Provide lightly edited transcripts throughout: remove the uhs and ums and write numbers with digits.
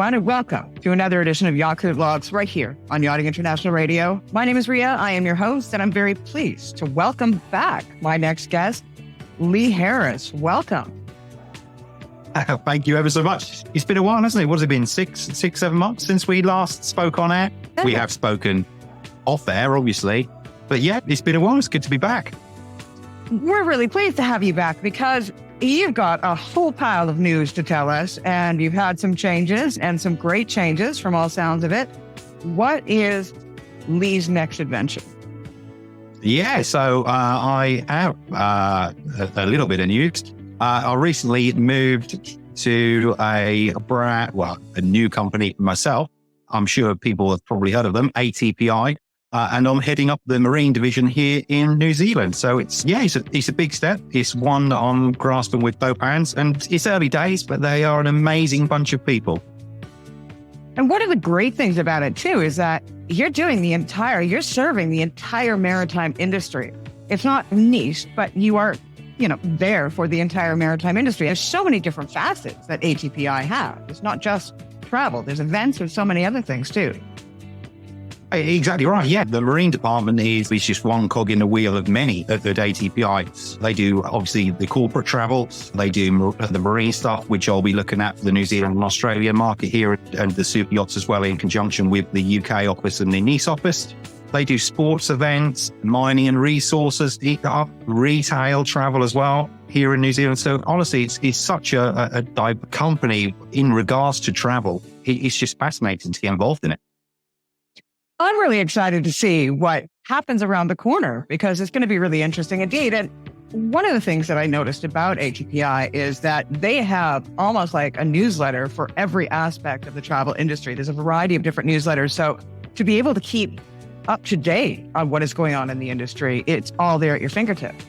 everyone, and welcome to another edition of Yacht Crew Vlogs right here on Yachting International Radio. My name is Ria. I am your host, and I'm very pleased to welcome back my next guest, Lee Harris. Welcome. Thank you ever so much. It's been a while, hasn't it? What has it been? 7 months since we last spoke on air? We have spoken off air, obviously. But yeah, it's been a while. It's good to be back. We're really pleased to have you back because you've got a whole pile of news to tell us, and you've had some changes and some great changes from all sounds of it. What is Lee's next adventure? Yeah, so I have a little bit of news. I recently moved to a new company for myself. I'm sure people have probably heard of them, ATPI. And I'm heading up the marine division here in New Zealand. So it's a big step. It's one that I'm grasping with both hands, and it's early days, but they are an amazing bunch of people. And one of the great things about it too is that you're serving the entire maritime industry. It's not niche, but you are, there for the entire maritime industry. There's so many different facets that ATPI have. It's not just travel. There's events and so many other things too. Exactly right. Yeah, the marine department is just one cog in the wheel of many at ATPI. They do obviously the corporate travel. They do the marine stuff, which I'll be looking at for the New Zealand and Australia market here, and the super yachts as well, in conjunction with the UK office and the Nice office. They do sports events, mining and resources, retail travel as well here in New Zealand. So honestly, it's such a company in regards to travel. It's just fascinating to get involved in it. I'm really excited to see what happens around the corner because it's going to be really interesting indeed. And one of the things that I noticed about ATPI is that they have almost like a newsletter for every aspect of the travel industry. There's a variety of different newsletters. So to be able to keep up to date on what is going on in the industry, it's all there at your fingertips.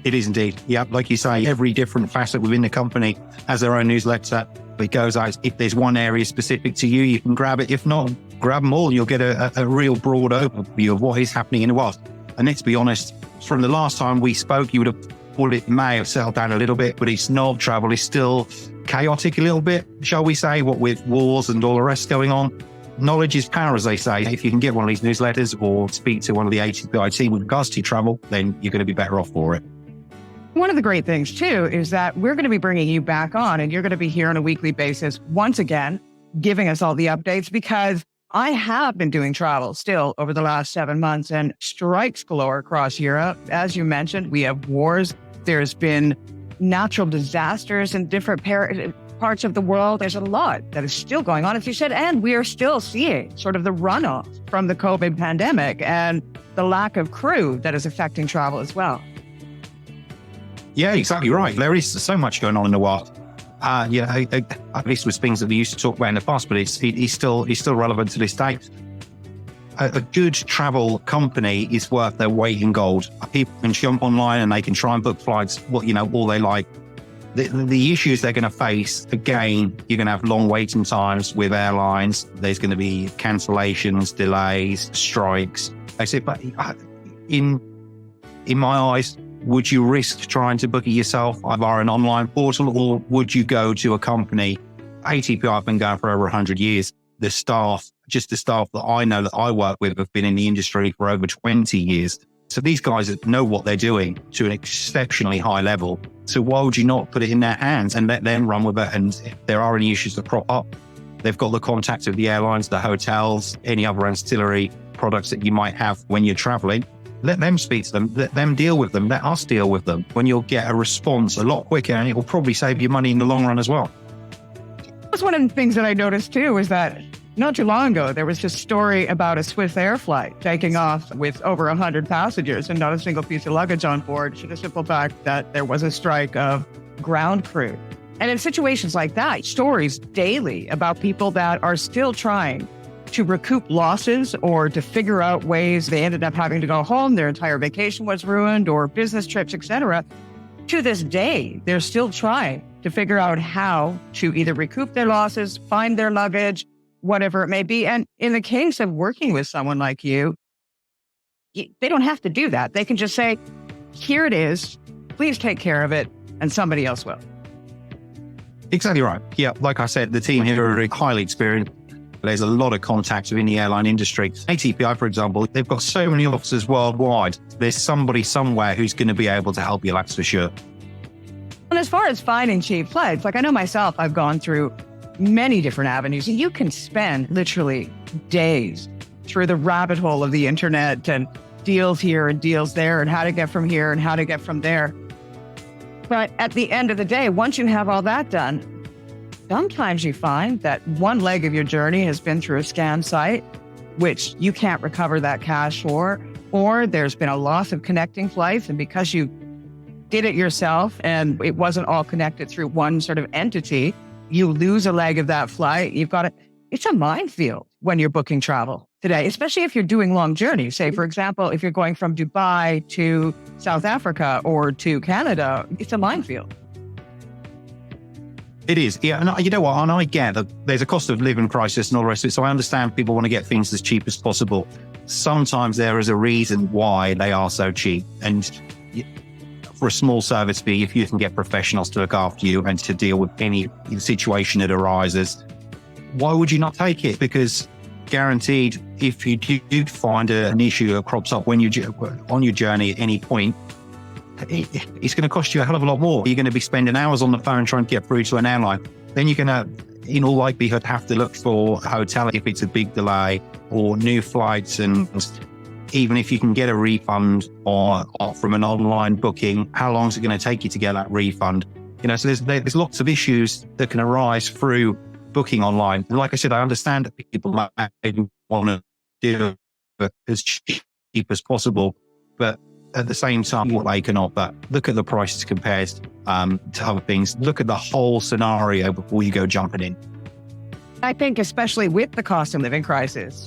It is indeed. Yeah, like you say, every different facet within the company has their own newsletter. It goes out. If there's one area specific to you, you can grab it. If not, grab them all. You'll get a real broad overview of what is happening in the world. And let's be honest, from the last time we spoke, you would have thought it may have settled down a little bit, but it's not. Travel is still chaotic a little bit, shall we say, what with wars and all the rest going on. Knowledge is power, as they say. If you can get one of these newsletters or speak to one of the ATPI team with regards to travel, then you're going to be better off for it. One of the great things, too, is that we're going to be bringing you back on, and you're going to be here on a weekly basis, once again, giving us all the updates, because I have been doing travel still over the last 7 months, and strikes galore across Europe. As you mentioned, we have wars. There's been natural disasters in different parts of the world. There's a lot that is still going on, as you said, and we are still seeing sort of the runoff from the COVID pandemic and the lack of crew that is affecting travel as well. Yeah, exactly right. There is so much going on in the world. At least with things that we used to talk about in the past, but it's still relevant to this day. A good travel company is worth their weight in gold. People can jump online and they can try and book flights, all they like. The issues they're going to face, again, you're going to have long waiting times with airlines. There's going to be cancellations, delays, strikes. I said, but in my eyes, would you risk trying to book it yourself via an online portal, or would you go to a company? ATPI have been going for over 100 years. The staff that I know that I work with have been in the industry for over 20 years. So these guys know what they're doing to an exceptionally high level. So why would you not put it in their hands and let them run with it? And if there are any issues that crop up, they've got the contacts of the airlines, the hotels, any other ancillary products that you might have when you're traveling. Let them speak to them, let them deal with them, let us deal with them. When you'll get a response a lot quicker, and it will probably save you money in the long run as well. That's one of the things that I noticed too, is that not too long ago, there was this story about a Swiss Air flight taking off with over 100 passengers and not a single piece of luggage on board, due to the simple fact that there was a strike of ground crew. And in situations like that, stories daily about people that are still trying to recoup losses or to figure out ways they ended up having to go home, their entire vacation was ruined, or business trips, etc. To this day, they're still trying to figure out how to either recoup their losses, find their luggage, whatever it may be. And in the case of working with someone like you, they don't have to do that. They can just say, here it is, please take care of it, and somebody else will. Exactly right. Yeah, like I said, the team here are highly experienced. There's a lot of contacts within the airline industry. ATPI, for example, they've got so many offices worldwide. There's somebody somewhere who's going to be able to help you, that's for sure. And as far as finding cheap flights, like I know myself, I've gone through many different avenues. You can spend literally days through the rabbit hole of the internet and deals here and deals there and how to get from here and how to get from there. But at the end of the day, once you have all that done, sometimes you find that one leg of your journey has been through a scam site, which you can't recover that cash for, or there's been a loss of connecting flights. And because you did it yourself and it wasn't all connected through one sort of entity, you lose a leg of that flight. You've got it. It's a minefield when you're booking travel today, especially if you're doing long journeys. Say, for example, if you're going from Dubai to South Africa or to Canada, it's a minefield. It is. Yeah. And you know what? And I get that there's a cost of living crisis and all the rest of it. So I understand people want to get things as cheap as possible. Sometimes there is a reason why they are so cheap. And for a small service fee, if you can get professionals to look after you and to deal with any situation that arises, why would you not take it? Because guaranteed, if you do find an issue that crops up when on your journey at any point, it's going to cost you a hell of a lot more. You're going to be spending hours on the phone trying to get through to an airline. Then you're going to, in all likelihood, have to look for a hotel if it's a big delay or new flights. And even if you can get a refund or from an online booking, how long is it going to take you to get that refund? So there's lots of issues that can arise through booking online. And like I said, I understand that people might want to do it as cheap as possible, but at the same time, what they can offer, look at the prices compared to other things. Look at the whole scenario before you go jumping in. I think especially with the cost of living crisis,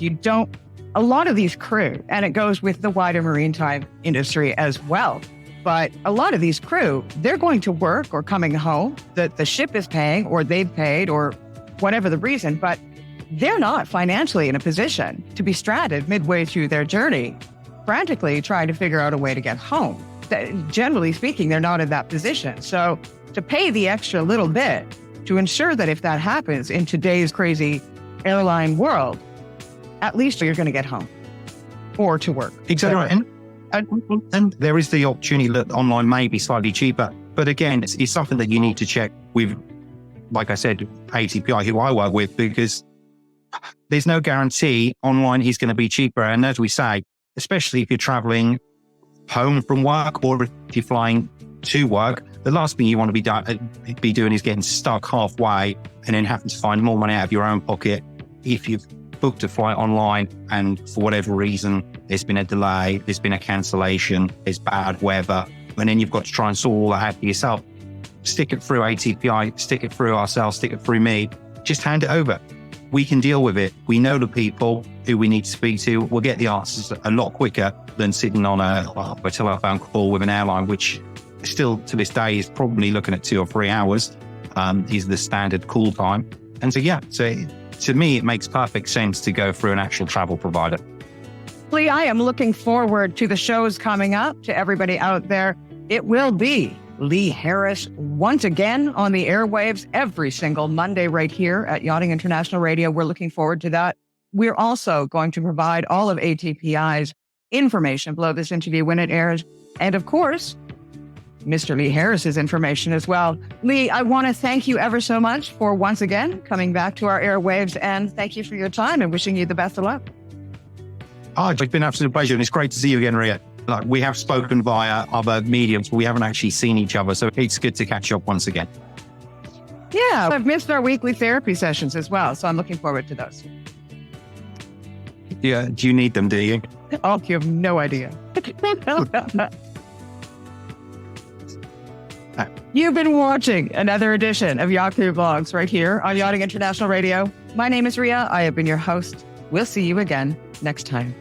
a lot of these crew, and it goes with the wider maritime industry as well, but a lot of these crew, they're going to work or coming home, that the ship is paying or they've paid or whatever the reason, but they're not financially in a position to be stranded midway through their journey, frantically trying to figure out a way to get home. Generally speaking, they're not in that position. So to pay the extra little bit to ensure that if that happens in today's crazy airline world, at least you're going to get home or to work. Exactly right. And there is the opportunity that online may be slightly cheaper. But again, it's something that you need to check with, like I said, ATPI, who I work with, because there's no guarantee online is going to be cheaper. And as we say, especially if you're traveling home from work or if you're flying to work, the last thing you want to be doing is getting stuck halfway and then having to find more money out of your own pocket if you've booked a flight online and for whatever reason, there's been a delay, there's been a cancellation, there's bad weather, and then you've got to try and sort all that out for yourself. Stick it through ATPI, stick it through ourselves, stick it through me, just hand it over. We can deal with it. We know the people who we need to speak to. We'll get the answers a lot quicker than sitting on a telephone call with an airline, which still to this day is probably looking at 2 or 3 hours, is the standard call time. And so to me, it makes perfect sense to go through an actual travel provider. Lee, I am looking forward to the shows coming up. To everybody out there, it will be Lee Harris once again on the airwaves every single Monday right here at Yachting International Radio. We're looking forward to that. We're also going to provide all of ATPI's information below this interview when it airs. And of course, Mr. Lee Harris's information as well. Lee, I want to thank you ever so much for once again coming back to our airwaves, and thank you for your time and wishing you the best of luck. Oh, it's been an absolute pleasure, and it's great to see you again, Ria. We have spoken via other mediums, but we haven't actually seen each other, so it's good to catch up once again. Yeah, I've missed our weekly therapy sessions as well, so I'm looking forward to those. Yeah, do you need them, do you? Oh, you have no idea. You've been watching another edition of Yacht Crew Vlogs right here on Yachting International Radio. My name is Ria. I have been your host. We'll see you again next time.